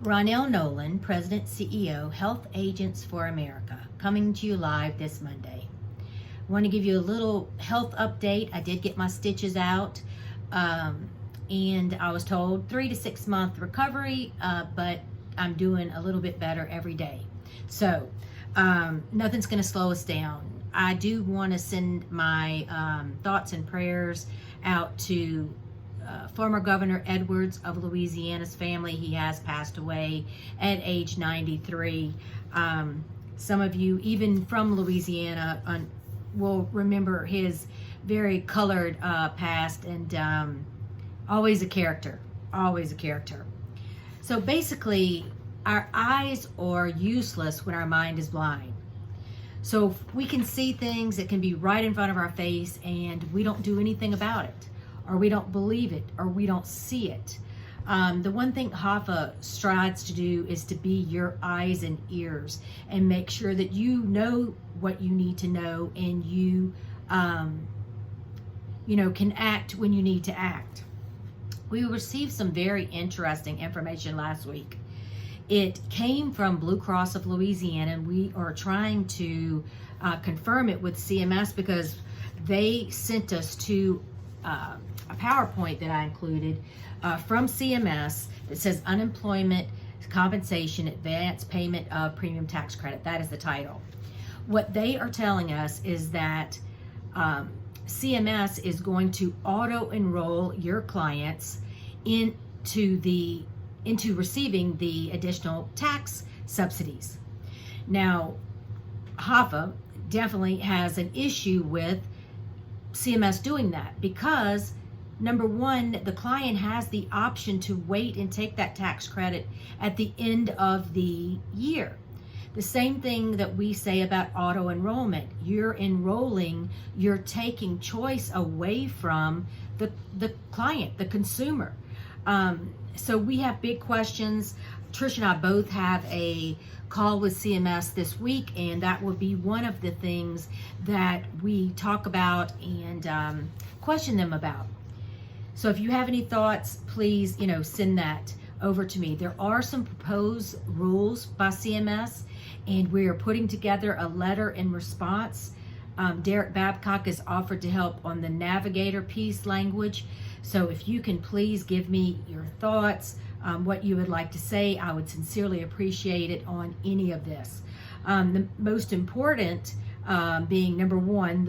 Ronell Nolan, President, CEO, Health Agents for America, coming to you live this Monday. I want to give you a little health update. I did get my stitches out, and I was told 3 to 6 month recovery, but I'm doing a little bit better every day. So nothing's going to slow us down. I do want to send my thoughts and prayers out to former Governor Edwards of Louisiana's family. He has passed away at age 93. Some of you, even from Louisiana, will remember his very colored past, and always a character, always a character. So basically, our eyes are useless when our mind is blind. So we can see things that can be right in front of our face, and we don't do anything about it, or we don't believe it, or we don't see it. The one thing HAFA strives to do is to be your eyes and ears and make sure that you know what you need to know, and you can act when you need to act. We received some very interesting information last week. It came from Blue Cross of Louisiana, and we are trying to confirm it with CMS because they sent us to a PowerPoint that I included from CMS that says Unemployment Compensation Advance Payment of Premium Tax Credit. That is the title. What they are telling us is that CMS is going to auto-enroll your clients into receiving the additional tax subsidies. Now, HAFA definitely has an issue with CMS doing that because, number one, the client has the option to wait and take that tax credit at the end of the year. The same thing that we say about auto enrollment. You're enrolling, you're taking choice away from the client, the consumer. So we have big questions. Trish and I both have a call with CMS this week, and that will be one of the things that we talk about and question them about. So if you have any thoughts, please, send that over to me. There are some proposed rules by CMS, and we are putting together a letter in response. Derek Babcock has offered to help on the Navigator piece language. So if you can please give me your thoughts, what you would like to say, I would sincerely appreciate it on any of this. The most important being, number one,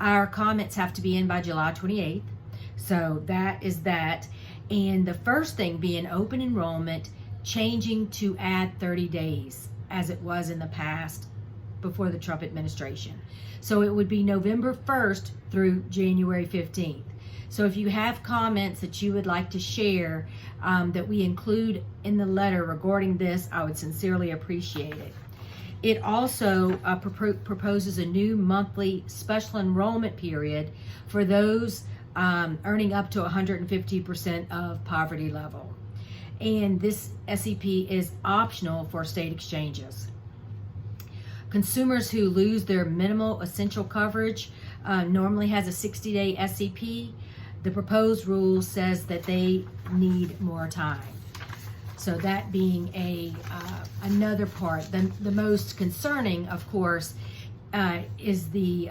our comments have to be in by July 28th. So that is that. And the first thing being open enrollment, changing to add 30 days as it was in the past before the Trump administration. So it would be November 1st through January 15th. So if you have comments that you would like to share that we include in the letter regarding this, I would sincerely appreciate it. It also proposes a new monthly special enrollment period for those earning up to 150% of poverty level. And this SEP is optional for state exchanges. Consumers who lose their minimal essential coverage normally has a 60-day SEP. The proposed rule says that they need more time. So that being another part. The most concerning, of course, is the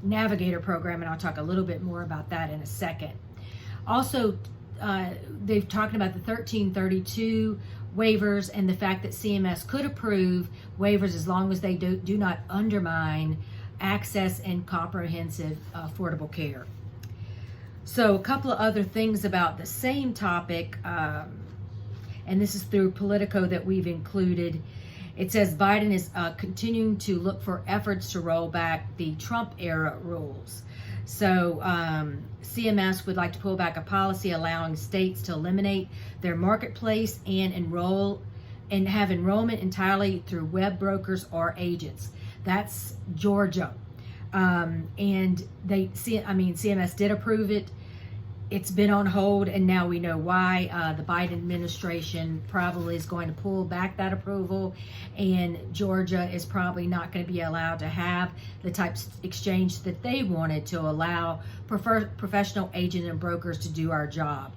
Navigator program, and I'll talk a little bit more about that in a second. Also, they've talked about the 1332 waivers and the fact that CMS could approve waivers as long as they do not undermine access and comprehensive affordable care. So a couple of other things about the same topic, and this is through Politico that we've included. It says Biden is continuing to look for efforts to roll back the Trump era rules. So CMS would like to pull back a policy allowing states to eliminate their marketplace and have enrollment entirely through web brokers or agents. That's Georgia. And CMS did approve it. It's been on hold, and now we know why. The Biden administration probably is going to pull back that approval, and Georgia is probably not going to be allowed to have the types of exchange that they wanted to allow professional agents and brokers to do our job.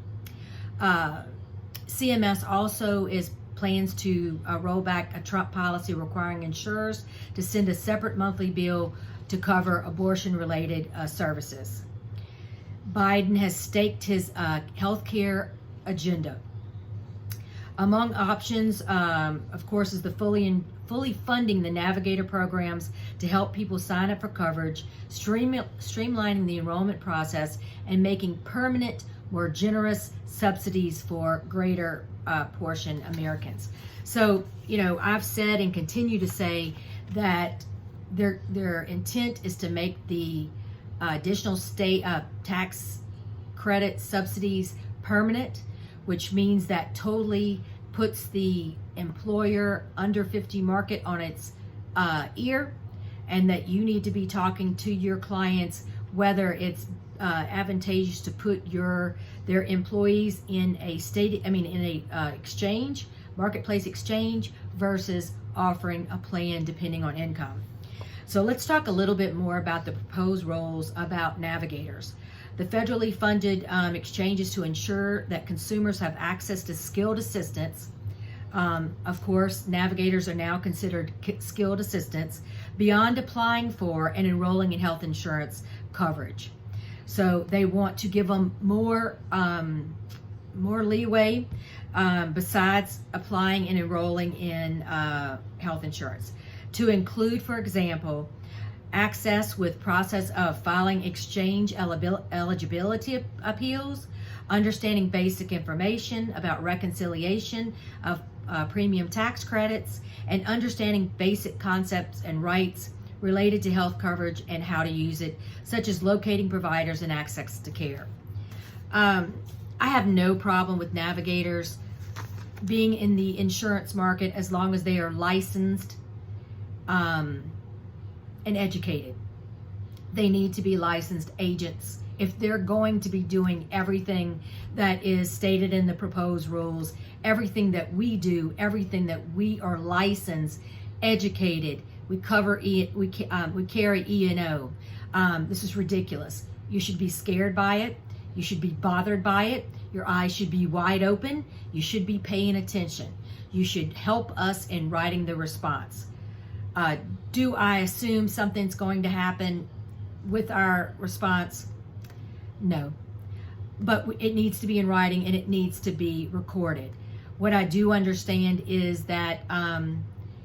CMS also plans to roll back a Trump policy requiring insurers to send a separate monthly bill to cover abortion-related services. Biden has staked his healthcare agenda. Among options, of course, is the fully funding the Navigator programs to help people sign up for coverage, streamlining the enrollment process, and making permanent, more generous subsidies for greater portion Americans. So, I've said and continue to say that their intent is to make the additional state tax credit subsidies permanent, which means that totally puts the employer under 50 market on its ear, and that you need to be talking to your clients whether it's advantageous to put their employees in a marketplace exchange versus offering a plan depending on income. So let's talk a little bit more about the proposed rules about Navigators. The federally funded exchanges to ensure that consumers have access to skilled assistance. Of course, Navigators are now considered skilled assistants beyond applying for and enrolling in health insurance coverage. So they want to give them more leeway besides applying and enrolling in health insurance. To include, for example, access with process of filing exchange eligibility appeals, understanding basic information about reconciliation of premium tax credits, and understanding basic concepts and rights related to health coverage and how to use it, such as locating providers and access to care. I have no problem with Navigators being in the insurance market as long as they are licensed and educated. They need to be licensed agents if they're going to be doing everything that is stated in the proposed rules, everything that we do, everything that we are licensed, educated. We cover we carry E&O. This is ridiculous. You should be scared by it. You should be bothered by it. Your eyes should be wide open. You should be paying attention. You should help us in writing the response. Do I assume something's going to happen with our response? No. But it needs to be in writing and it needs to be recorded. What I do understand is that,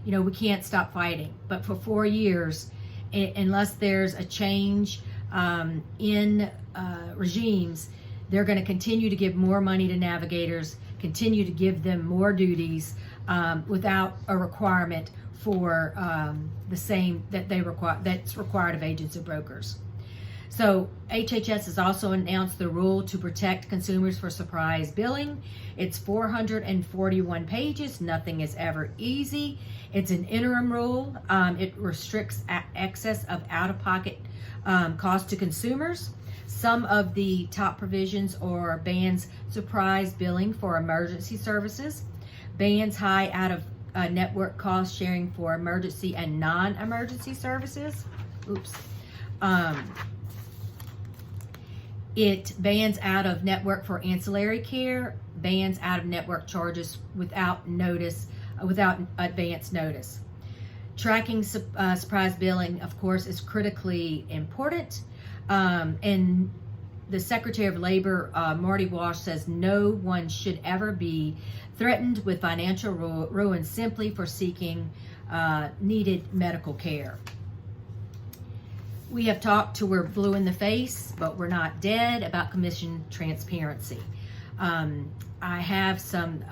we can't stop fighting. But for 4 years, unless there's a change in regimes, they're going to continue to give more money to Navigators, continue to give them more duties without a requirement for the same that's required of agents and brokers. So HHS has also announced the rule to protect consumers for surprise billing. It's 441 pages. Nothing is ever easy. It's an interim rule. It restricts excess of out-of-pocket cost to consumers. Some of the top provisions are bans surprise billing for emergency services, bans high out-of-network cost sharing for emergency and non-emergency services. It bans out-of-network for ancillary care, bans out-of-network charges without advance notice. Tracking surprise billing, of course, is critically important. And the Secretary of Labor, Marty Walsh, says no one should ever be threatened with financial ruin simply for seeking needed medical care. We have talked till we're blue in the face, but we're not dead about commission transparency. I have some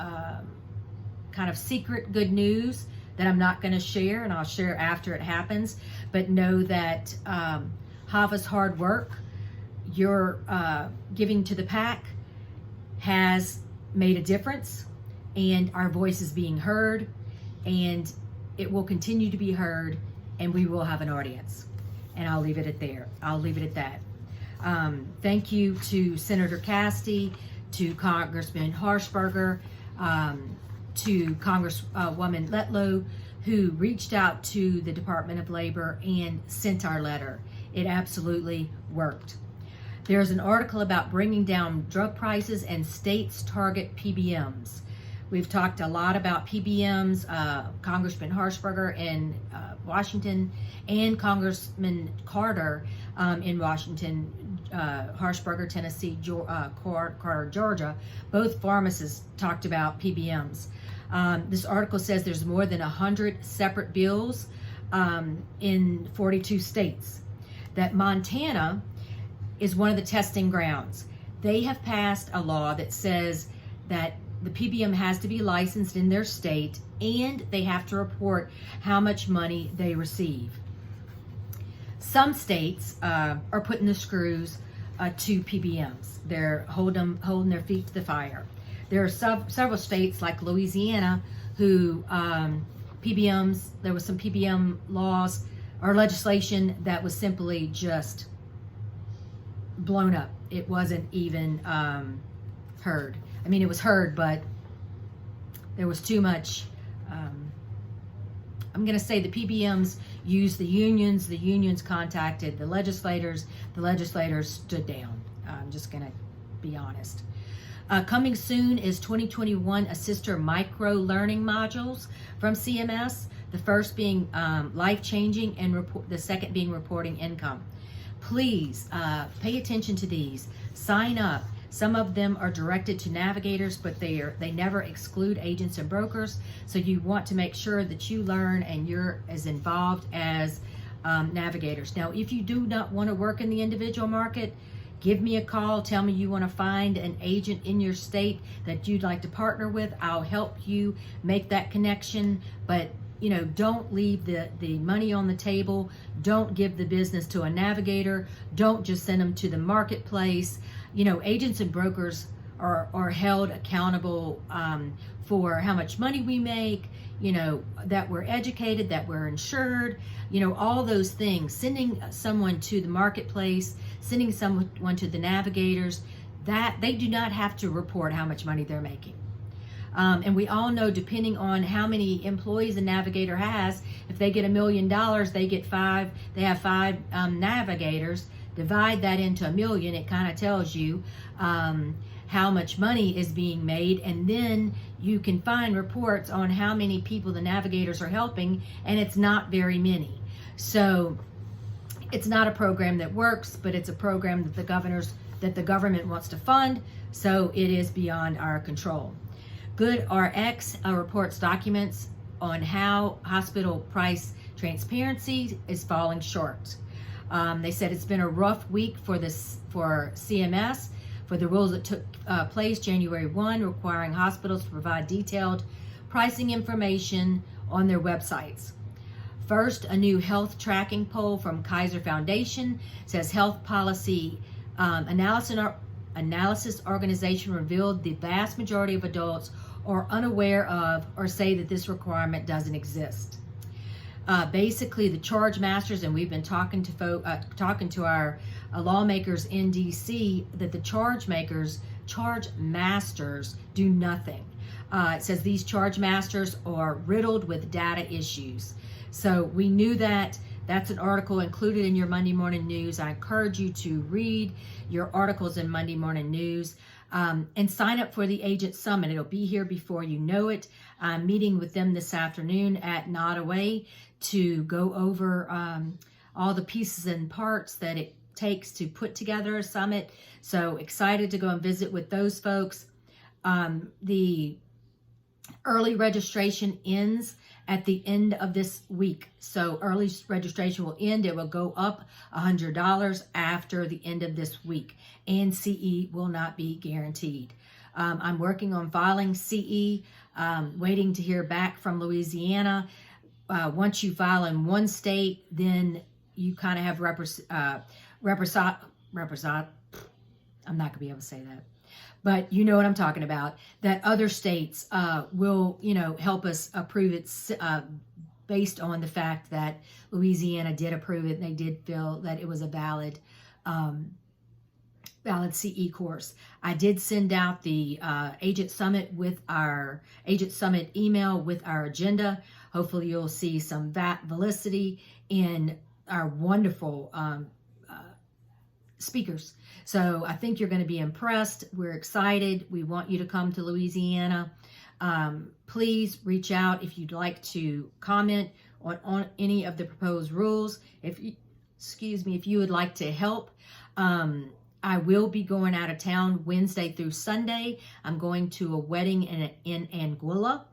kind of secret good news that I'm not going to share, and I'll share after it happens. But know that HAFA's hard work, your giving to the PAC, has made a difference, and our voice is being heard, and it will continue to be heard, and we will have an audience. And I'll leave it at there. I'll leave it at that. Thank you to Senator Cassidy, to Congressman Harshberger, to Congresswoman Letlow, who reached out to the Department of Labor and sent our letter. It absolutely worked. There's an article about bringing down drug prices and states target PBMs. We've talked a lot about PBMs, Congressman Harshberger in Washington and Congressman Carter in Washington, Harshberger, Tennessee, Carter, Georgia. Both pharmacists talked about PBMs. This article says there's more than 100 separate bills in 42 states. That Montana is one of the testing grounds. They have passed a law that says that the PBM has to be licensed in their state and they have to report how much money they receive. Some states are putting the screws to PBMs. They're holding their feet to the fire. There are several states like Louisiana who PBMs, there was some PBM laws or legislation that was simply just blown up. It wasn't even heard. I mean, it was heard, but there was too much. I'm going to say the PBMs used the unions contacted the legislators stood down. I'm just going to be honest. Coming soon is 2021 Assister Micro Learning Modules from CMS, the first being life-changing and the second being reporting income. Please pay attention to these. Sign up. Some of them are directed to Navigators, but they never exclude agents and brokers. So you want to make sure that you learn and you're as involved as Navigators. Now, if you do not want to work in the individual market, give me a call. Tell me you want to find an agent in your state that you'd like to partner with. I'll help you make that connection. But you know, don't leave the money on the table. Don't give the business to a navigator. Don't just send them to the marketplace. You know, agents and brokers are held accountable for how much money we make, you know, that we're educated, that we're insured, you know, all those things. Sending someone to the marketplace, sending someone to the navigators, that they do not have to report how much money they're making. And we all know, depending on how many employees a navigator has, if they get $1 million, they have five navigators. Divide that into $1 million, it kind of tells you how much money is being made, and then you can find reports on how many people the navigators are helping, and it's not very many. So it's not a program that works, but it's a program that the government wants to fund, so it is beyond our control. GoodRx reports documents on how hospital price transparency is falling short. They said it's been a rough week for CMS for the rules that took place January 1, requiring hospitals to provide detailed pricing information on their websites. First, a new health tracking poll from Kaiser Foundation says health policy analysis organization revealed the vast majority of adults are unaware of or say that this requirement doesn't exist. Basically, the charge masters, and we've been talking to our lawmakers in DC, that the charge masters do nothing. It says these charge masters are riddled with data issues. So we knew that. That's an article included in your Monday Morning News. I encourage you to read your articles in Monday Morning News. And sign up for the Agent Summit. It'll be here before you know it. I'm meeting with them this afternoon at Nottoway to go over all the pieces and parts that it takes to put together a summit. So excited to go and visit with those folks. The early registration ends at the end of this week. So early registration will end. It will go up $100 after the end of this week. And CE will not be guaranteed. I'm working on filing CE, waiting to hear back from Louisiana. Once you file in one state, then you kind of have I'm not gonna be able to say that, but you know what I'm talking about, that other states will, you know, help us approve it based on the fact that Louisiana did approve it and they did feel that it was a valid CE course. I did send out the Agent Summit with our Agent Summit email with our agenda. Hopefully you'll see some validity in our wonderful speakers. So I think you're going to be impressed. We're excited. We want you to come to Louisiana. Please reach out if you'd like to comment on any of the proposed rules. If you would like to help. I will be going out of town Wednesday through Sunday. I'm going to a wedding in Anguilla.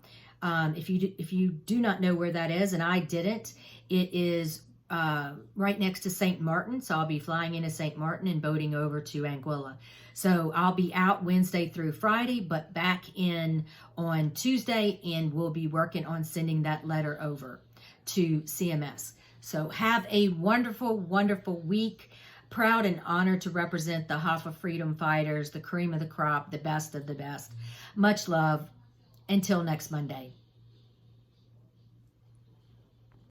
If you do not know where that is, and I didn't, it is right next to St. Martin. So I'll be flying into St. Martin and boating over to Anguilla. So I'll be out Wednesday through Friday, but back in on Tuesday, and we'll be working on sending that letter over to CMS. So have a wonderful, wonderful week. Proud and honored to represent the HAFA freedom fighters, the cream of the crop, the best of the best. Much love. Until next Monday.